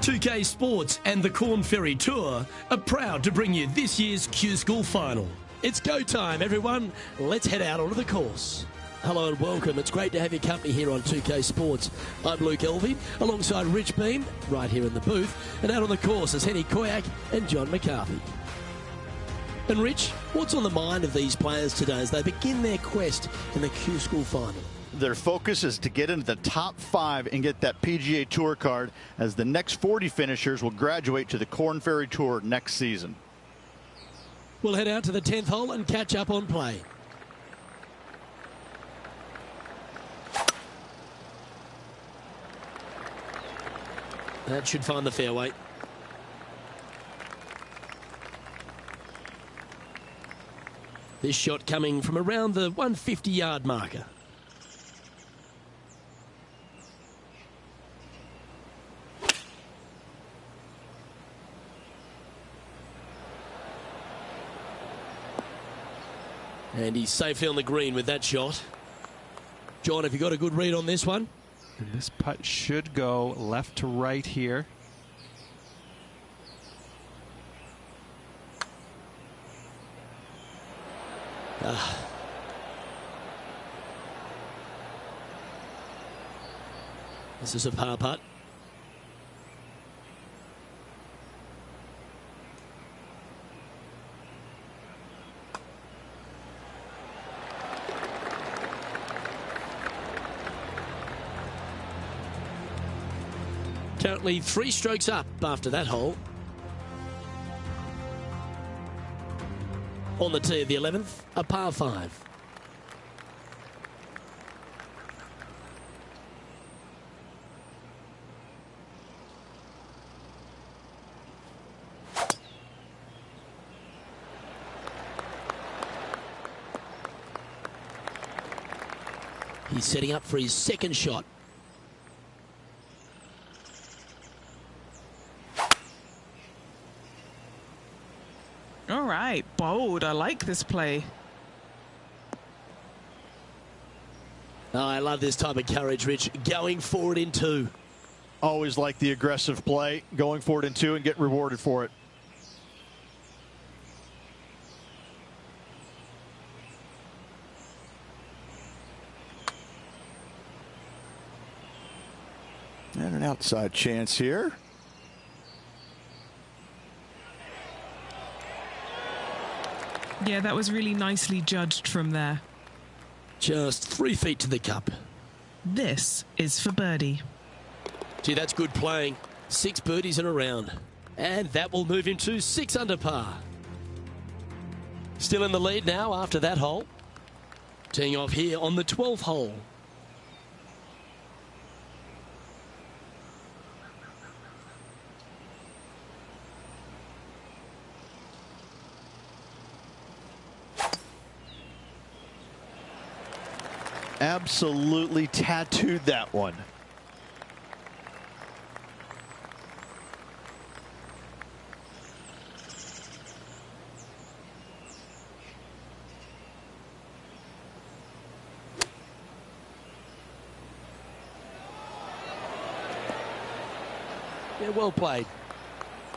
2K Sports and the Corn Ferry Tour are proud to bring you this year's Q School Final. It's go time, everyone. Let's head out onto the course. Hello and welcome. It's great to have your company here on 2K Sports. I'm Luke Elvey, alongside Rich Beam, right here in the booth. And out on the course is Henny Koyak and John McCarthy. And Rich, what's on the mind of these players today as they begin their quest in the Q School Final? Their focus is to get into the top 5 and get that PGA Tour card, as the next 40 finishers will graduate to the Corn Ferry Tour next season. We'll head out to the 10th hole and catch up on play. That should find the fairway. This shot coming from around the 150-yard marker. And he's safely on the green with that shot. John, have you got a good read on this one? And this putt should go left to right here. This is a par putt. Currently 3 strokes up after that hole. On the tee of the 11th, a par 5. He's setting up for his second shot. All right, bold. I like this play. Oh, I love this type of courage, Rich. Going forward in 2. Always like the aggressive play, going forward in 2 and get rewarded for it. And an outside chance here. Yeah, that was really nicely judged from there. Just 3 feet to the cup. This is for birdie. Gee, that's good playing. 6 birdies in a round. And that will move him to 6 under par. Still in the lead now after that hole. Teeing off here on the 12th hole. Absolutely tattooed that one. Yeah, well played.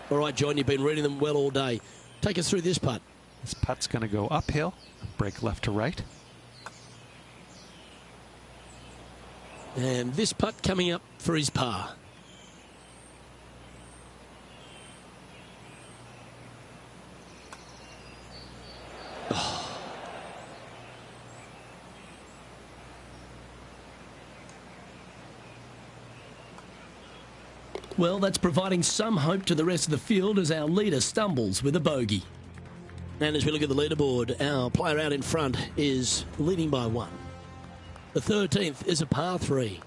All right, John, you've been reading them well all day. Take us through this putt. This putt's going to go uphill, break left to right. And this putt coming up for his par. Oh. Well, that's providing some hope to the rest of the field as our leader stumbles with a bogey. And as we look at the leaderboard, our player out in front is leading by 1. The 13th is a par 3.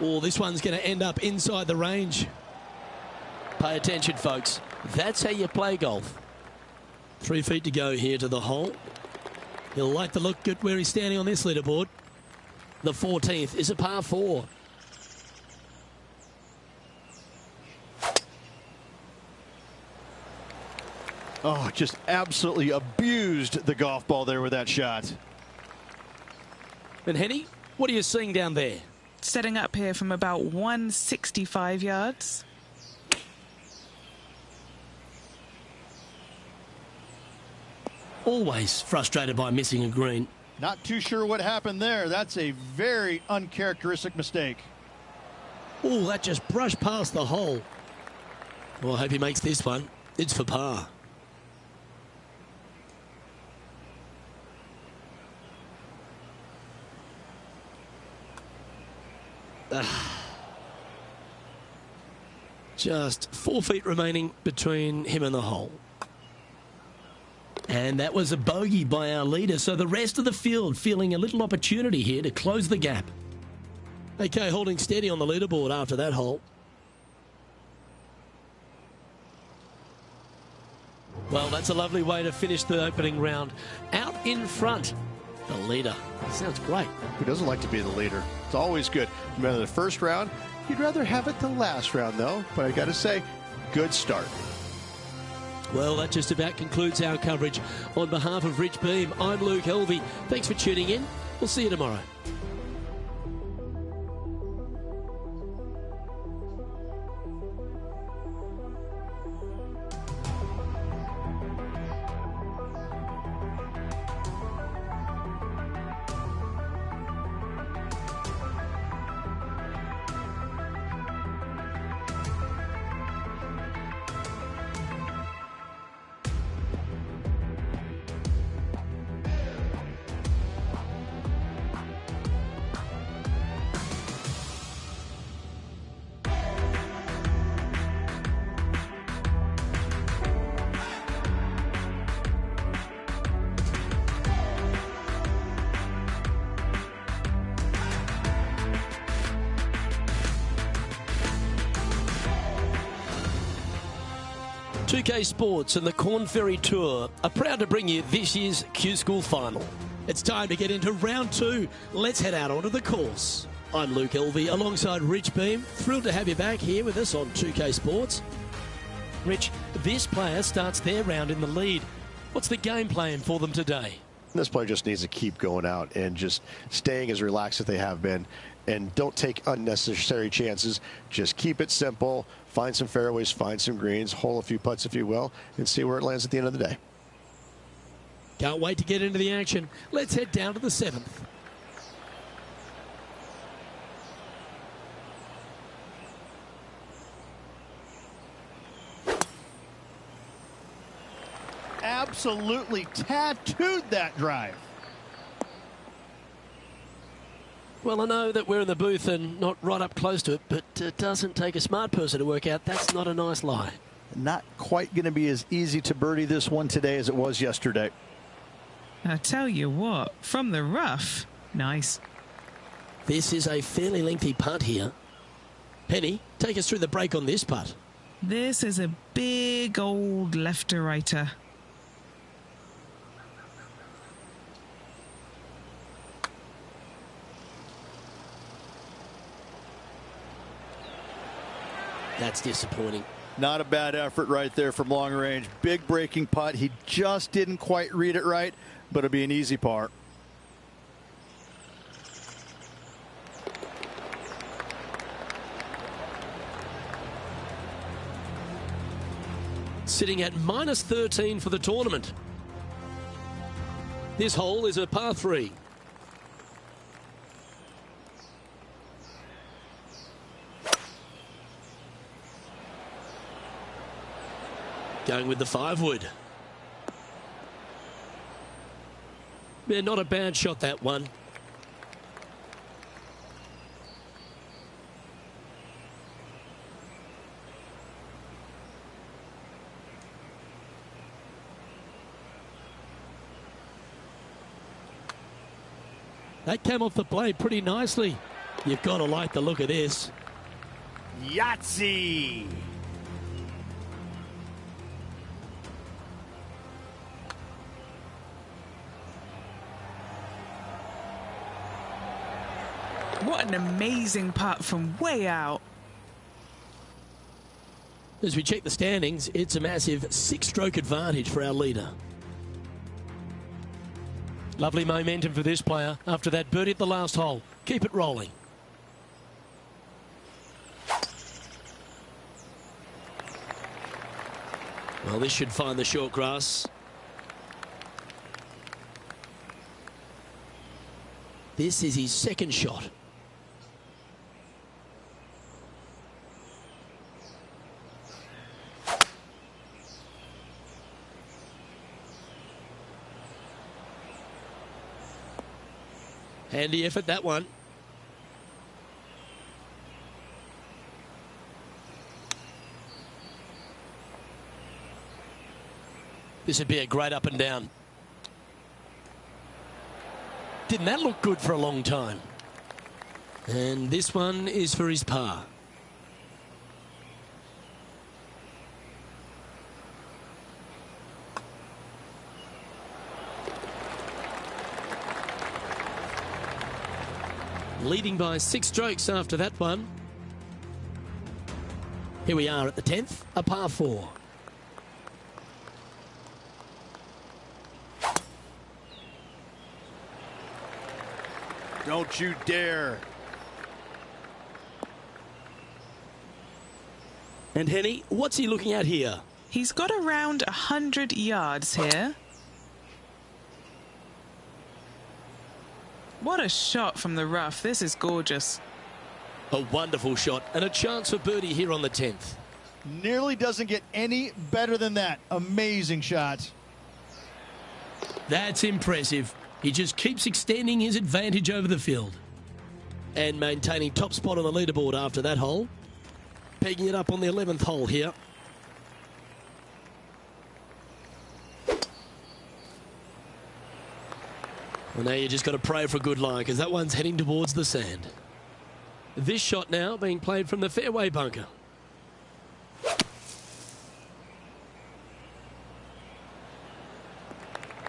Oh, this one's going to end up inside the range. Pay attention, folks. That's how you play golf. 3 feet to go here to the hole. He'll like the look at where he's standing on this leaderboard. The 14th is a par 4. Oh, just absolutely abused the golf ball there with that shot. And Henny, what are you seeing down there? Setting up here from about 165 yards. Always frustrated by missing a green. Not too sure what happened there. That's a very uncharacteristic mistake. Oh, that just brushed past the hole. Well, I hope he makes this one. It's for par. Just 4 feet remaining between him and the hole. And that was a bogey by our leader, so the rest of the field feeling a little opportunity here to close the gap. Okay, holding steady on the leaderboard after that hole. Well, that's a lovely way to finish the opening round. Out in front, the leader. Sounds great. Who doesn't like to be the leader? It's always good. No matter the first round, you'd rather have it the last round, though. But I got to say, good start. Well, that just about concludes our coverage. On behalf of Rich Beam, I'm Luke Helvey. Thanks for tuning in. We'll see you tomorrow. ps5 Sports and the Corn Ferry Tour are proud to bring you this year's Q School Final. It's time to get into round 2. Let's head out onto the course. I'm Luke Helvey alongside Rich Beam. Thrilled to have you back here with us on 2K Sports. Rich, this player starts their round in the lead. What's the game plan for them today? This player just needs to keep going out and just staying as relaxed as they have been, and don't take unnecessary chances. Just keep it simple, find some fairways, find some greens, hole a few putts if you will, and see where it lands at the end of the day. Can't wait to get into the action. Let's head down to the 7th. Absolutely tattooed that drive. Well, I know that we're in the booth and not right up close to it, but it doesn't take a smart person to work out that's not a nice lie. Not quite going to be as easy to birdie this one today as it was yesterday. I tell you what, from the rough, nice. This is a fairly lengthy putt here. Penny, take us through the break on this putt. This is a big old left-to-righter. That's disappointing. Not a bad effort right there from long range. Big breaking putt. He just didn't quite read it right, but it'll be an easy par. Sitting at minus 13 for the tournament. This hole is a par 3. Going with the 5-wood. Yeah, not a bad shot, that one. That came off the blade pretty nicely. You've got to like the look of this. Yahtzee! What an amazing putt from way out. As we check the standings, it's a massive 6-stroke advantage for our leader. Lovely momentum for this player after that birdie at the last hole. Keep it rolling. Well, this should find the short grass. This is his second shot. Handy effort, that one. This would be a great up and down. Didn't that look good for a long time? And this one is for his par. Leading by 6 strokes after that one. Here we are at the 10th, a par 4. Don't you dare. And Henny, what's he looking at here? He's got around 100 yards here. What a shot from the rough. This is gorgeous. A wonderful shot and a chance for birdie here on the 10th. Nearly doesn't get any better than that. Amazing shot. That's impressive. He just keeps extending his advantage over the field. And maintaining top spot on the leaderboard after that hole. Pegging it up on the 11th hole here. Well, now you just got to pray for a good lie because that one's heading towards the sand. This shot now being played from the fairway bunker.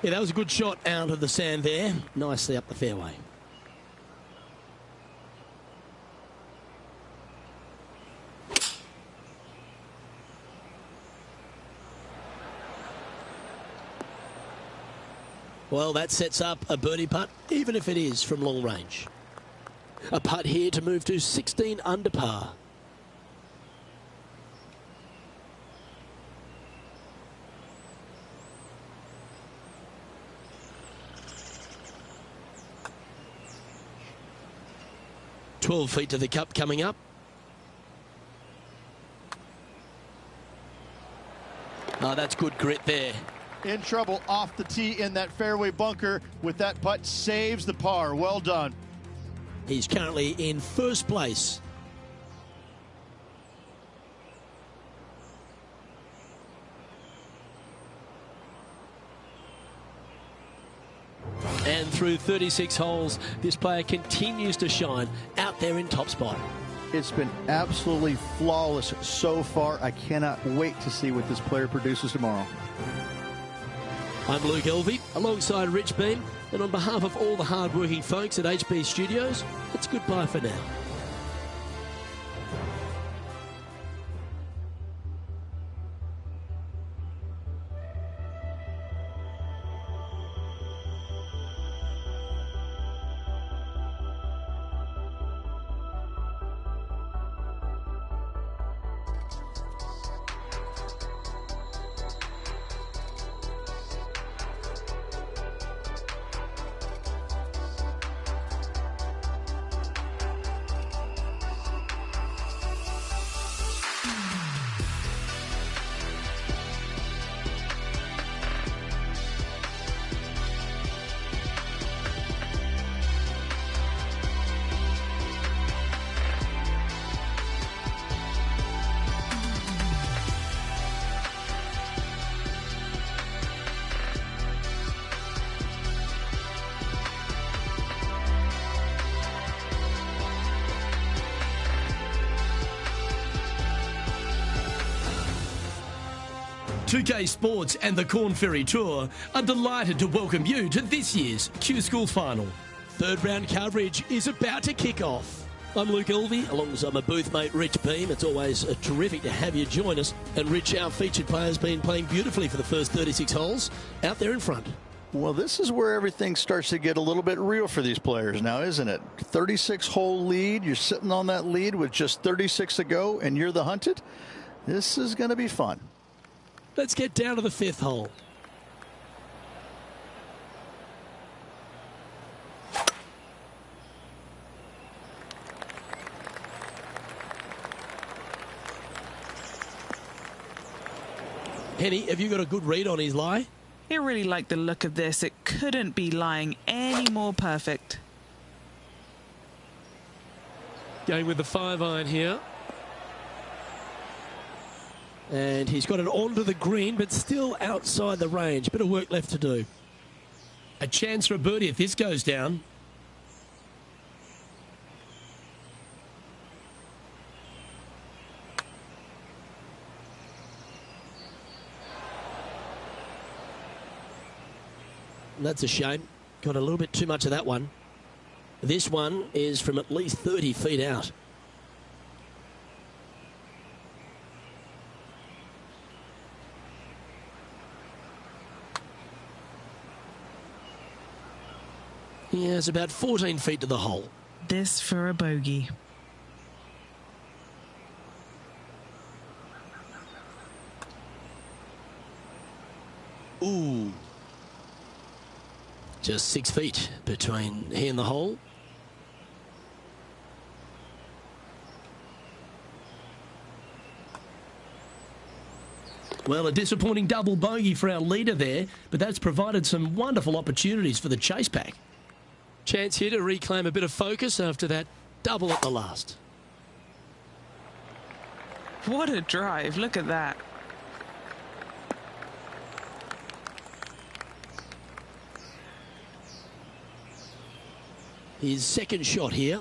Yeah, that was a good shot out of the sand there. Nicely up the fairway. Well, that sets up a birdie putt, even if it is from long range. A putt here to move to 16 under par. "12 feet to the cup coming up. Oh, that's good grit there. In trouble off the tee in that fairway bunker with that putt, saves the par. Well done. He's currently in first place. And through 36 holes, this player continues to shine out there in top spot. It's been absolutely flawless so far. I cannot wait to see what this player produces tomorrow. I'm Luke Elvey, alongside Rich Beam, and on behalf of all the hard-working folks at HB Studios, it's goodbye for now. UK Sports and the Corn Ferry Tour are delighted to welcome you to this year's Q School Final. Third round coverage is about to kick off. I'm Luke Elvey, alongside my booth mate Rich Beam. It's always terrific to have you join us. And Rich, our featured player's been playing beautifully for the first 36 holes out there in front. Well, this is where everything starts to get a little bit real for these players now, isn't it? 36-hole lead. You're sitting on that lead with just 36 to go, and you're the hunted. This is going to be fun. Let's get down to the 5th hole. Henny, have you got a good read on his lie? I really like the look of this. It couldn't be lying any more perfect. Going with the 5-iron here. And he's got it onto the green, but still outside the range. Bit of work left to do. A chance for a birdie if this goes down. That's a shame. Got a little bit too much of that one. This one is from at least 30 feet out. Yeah, it's about 14 feet to the hole. This for a bogey. Ooh. Just 6 feet between he and the hole. Well, a disappointing double bogey for our leader there, but that's provided some wonderful opportunities for the chase pack. Chance here to reclaim a bit of focus after that double at the last. What a drive. Look at that. His second shot here.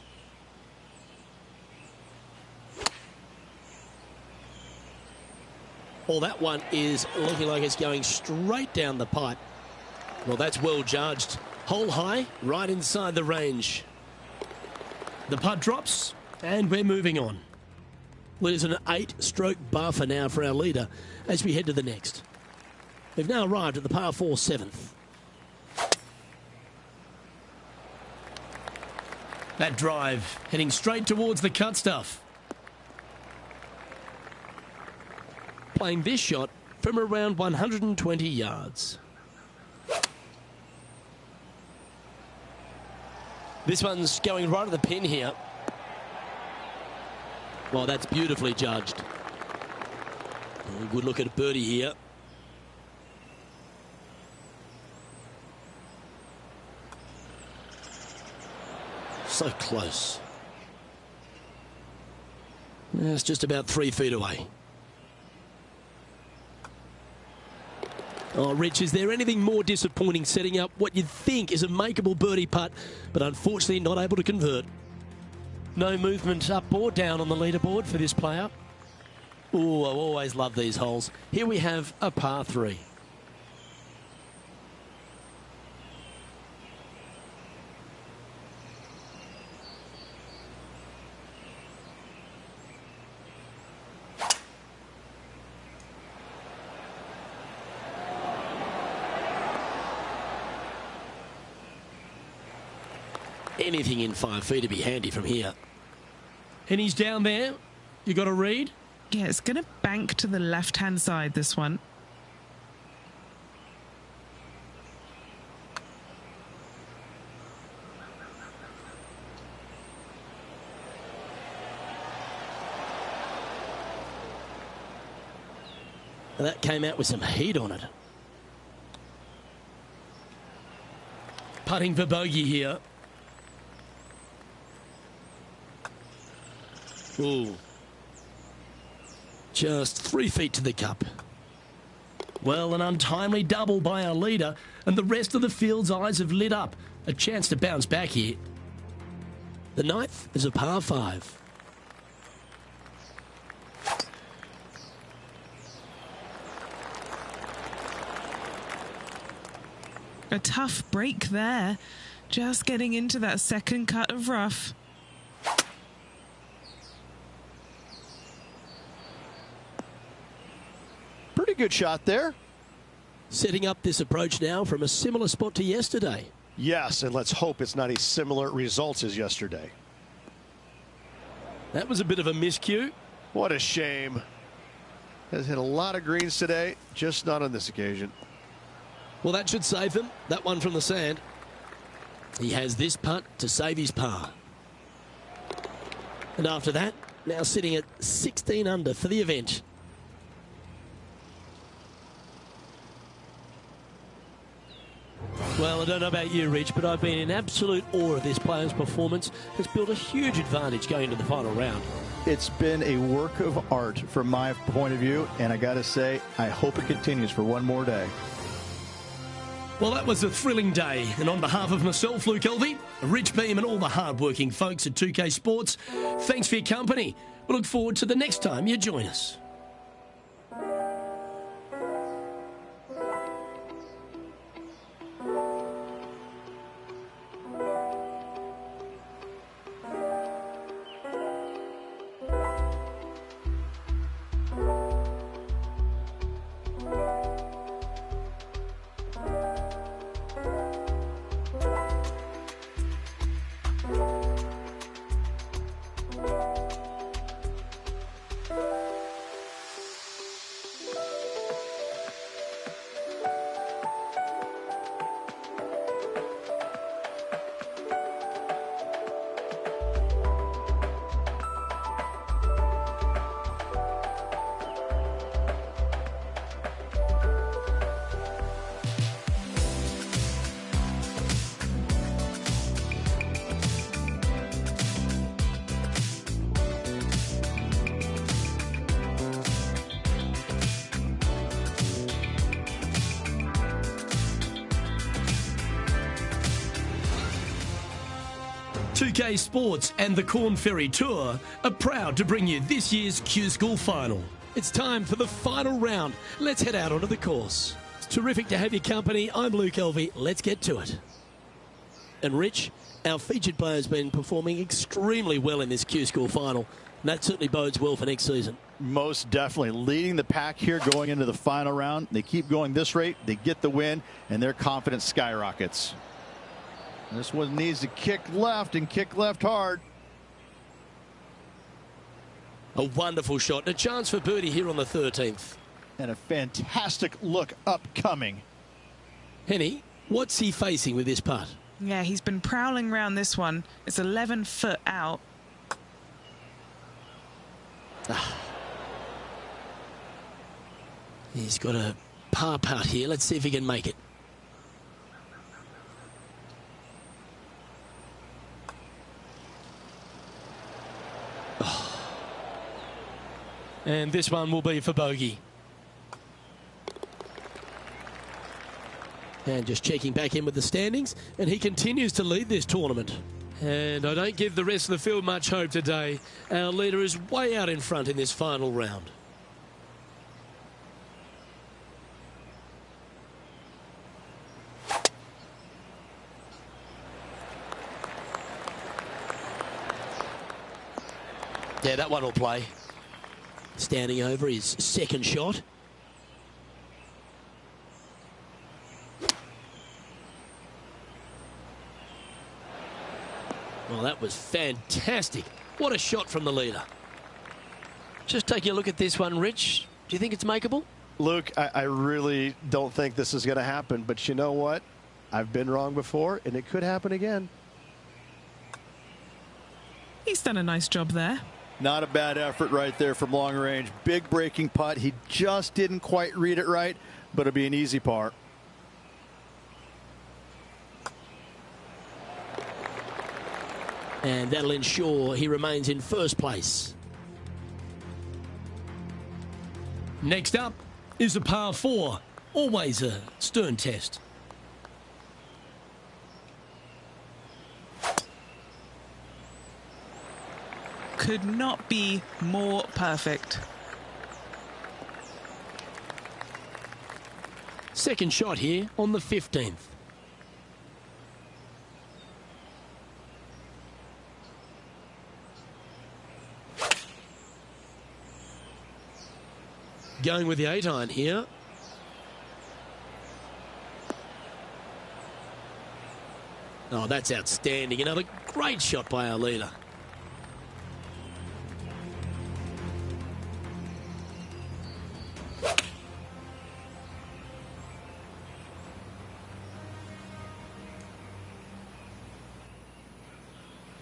Well, that one is looking like it's going straight down the pipe. Well, that's well judged. Hole high, right inside the range. The putt drops, and we're moving on. Well, there's an 8-stroke buffer now for our leader as we head to the next. We've now arrived at the par 4 7th. That drive heading straight towards the cut stuff. Playing this shot from around 120 yards. This one's going right at the pin here. Well, that's beautifully judged. A good look at a birdie here. So close. It's just about 3 feet away. Oh, Rich, is there anything more disappointing setting up what you'd think is a makeable birdie putt, but unfortunately not able to convert? No movement up or down on the leaderboard for this player. Oh, I always love these holes. Here we have a par 3. Anything in 5 feet to be handy from here. And he's down there. You got a read? Yeah, it's going to bank to the left-hand side, this one. And that came out with some heat on it. Putting for bogey here. Ooh. Just 3 feet to the cup. Well, an untimely double by our leader, and the rest of the field's eyes have lit up. A chance to bounce back here. The 9th is a par 5. A tough break there. Just getting into that second cut of rough. Pretty good shot there. Setting up this approach now from a similar spot to yesterday. Yes, and let's hope it's not as similar results as yesterday. That was a bit of a miscue. What a shame. Has hit a lot of greens today, just not on this occasion. Well, that should save him. That one from the sand. He has this putt to save his par. And after that, now sitting at 16 under for the event. Well, I don't know about you, Rich, but I've been in absolute awe of this player's performance. Has built a huge advantage going into the final round. It's been a work of art from my point of view, and I got to say, I hope it continues for one more day. Well, that was a thrilling day, and on behalf of myself, Luke Elvey, Rich Beam, and all the hard-working folks at 2K Sports, thanks for your company. We look forward to the next time you join us. Sports and the Corn Ferry Tour are proud to bring you this year's Q School Final. It's time for the final round. Let's head out onto the course. It's terrific to have your company. I'm Luke Elvey. Let's get to it. And Rich, our featured player has been performing extremely well in this Q School Final. And that certainly bodes well for next season. Most definitely leading the pack here going into the final round. They keep going this rate, they get the win, and their confidence skyrockets. This one needs to kick left and kick left hard. A wonderful shot. A chance for birdie here on the 13th. And a fantastic look upcoming. Henny, what's he facing with this putt? Yeah, he's been prowling around this one. It's 11 foot out. He's got a par putt here. Let's see if he can make it. And this one will be for bogey. And just checking back in with the standings, and he continues to lead this tournament. And I don't give the rest of the field much hope today. Our leader is way out in front in this final round. Yeah, that one will play. Standing over his second shot. Well, that was fantastic. What a shot from the leader. Just taking a look at this one, Rich. Do you think it's makeable? Luke, I really don't think this is going to happen, but you know what? I've been wrong before, and it could happen again. He's done a nice job there. Not a bad effort right there from long range. Big breaking putt. He just didn't quite read it right, but it'll be an easy par. And that'll ensure he remains in first place. Next up is a par 4. Always a stern test. Could not be more perfect. Second shot here on the 15th. going with the 8-iron here. Oh, that's outstanding. Another great shot by our leader.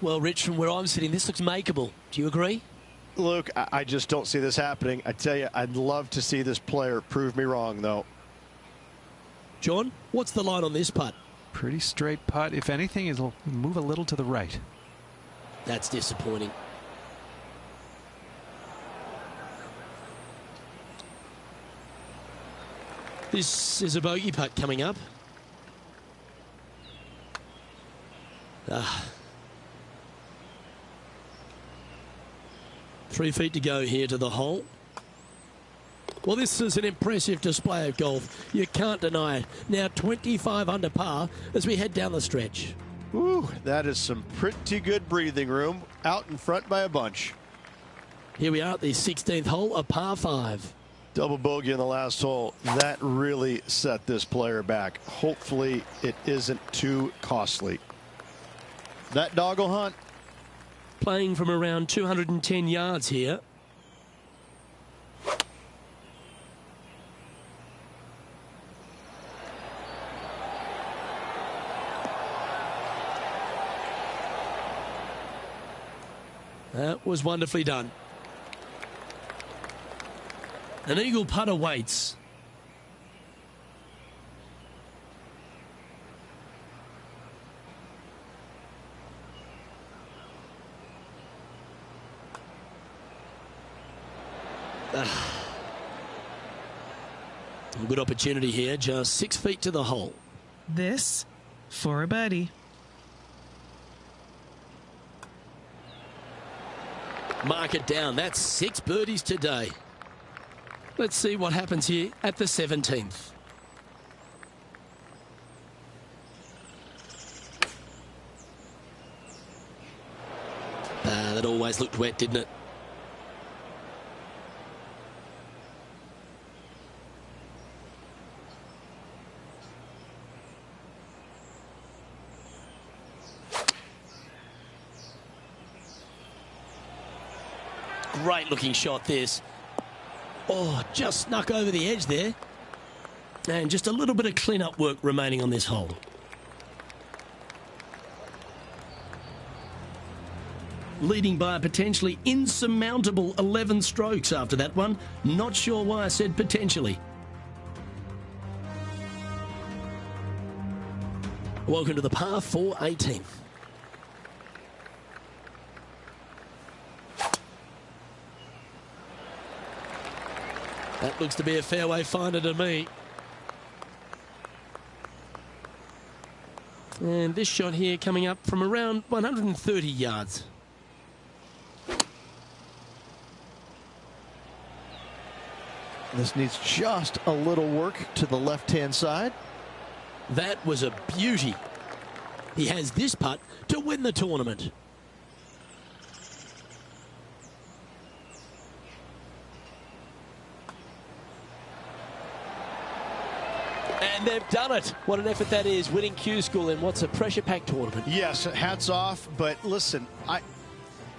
Well, Rich, from where I'm sitting, this looks makeable. Do you agree? Luke, I just don't see this happening. I tell you, I'd love to see this player prove me wrong, though. John, what's the line on this putt? Pretty straight putt. If anything, it'll move a little to the right. That's disappointing. This is a bogey putt coming up. 3 feet to go here to the hole. Well, this is an impressive display of golf. You can't deny it. Now 25 under par as we head down the stretch. Ooh, that is some pretty good breathing room out in front by a bunch. Here we are at the 16th hole, a par 5. Double bogey in the last hole. That really set this player back. Hopefully it isn't too costly. That dog will hunt. Playing from around 210 yards here. That was wonderfully done. An eagle putt awaits. Good opportunity here, just 6 feet to the hole. This for a birdie. Mark it down. That's 6 birdies today. Let's see what happens here at the 17th. That always looked wet, didn't it? Great looking shot this. Oh, just snuck over the edge there. And just a little bit of clean-up work remaining on this hole. Leading by a potentially insurmountable 11 strokes after that one. Not sure why I said potentially. Welcome to the par 4 18th. That looks to be a fairway finder to me. And this shot here coming up from around 130 yards. This needs just a little work to the left-hand side. That was a beauty. He has this putt to win the tournament. And they've done it. What an effort that is, winning Q School in what's a pressure-packed tournament. Yes, hats off, but listen,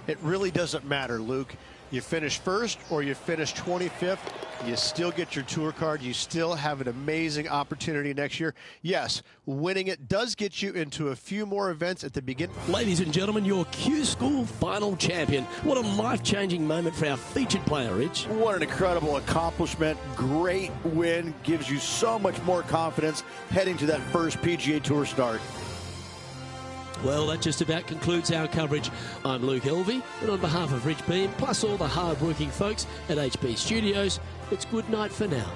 it really doesn't matter, Luke. You finish first or you finish 25th, you still get your tour card. You still have an amazing opportunity next year. Yes, winning it does get you into a few more events at the beginning. Ladies and gentlemen, your Q School final champion. What a life-changing moment for our featured player, Rich. What an incredible accomplishment. Great win. Gives you so much more confidence heading to that first PGA Tour start. Well, that just about concludes our coverage. I'm Luke Elvey, and on behalf of Rich Beam, plus all the hard-working folks at HB Studios, it's good night for now.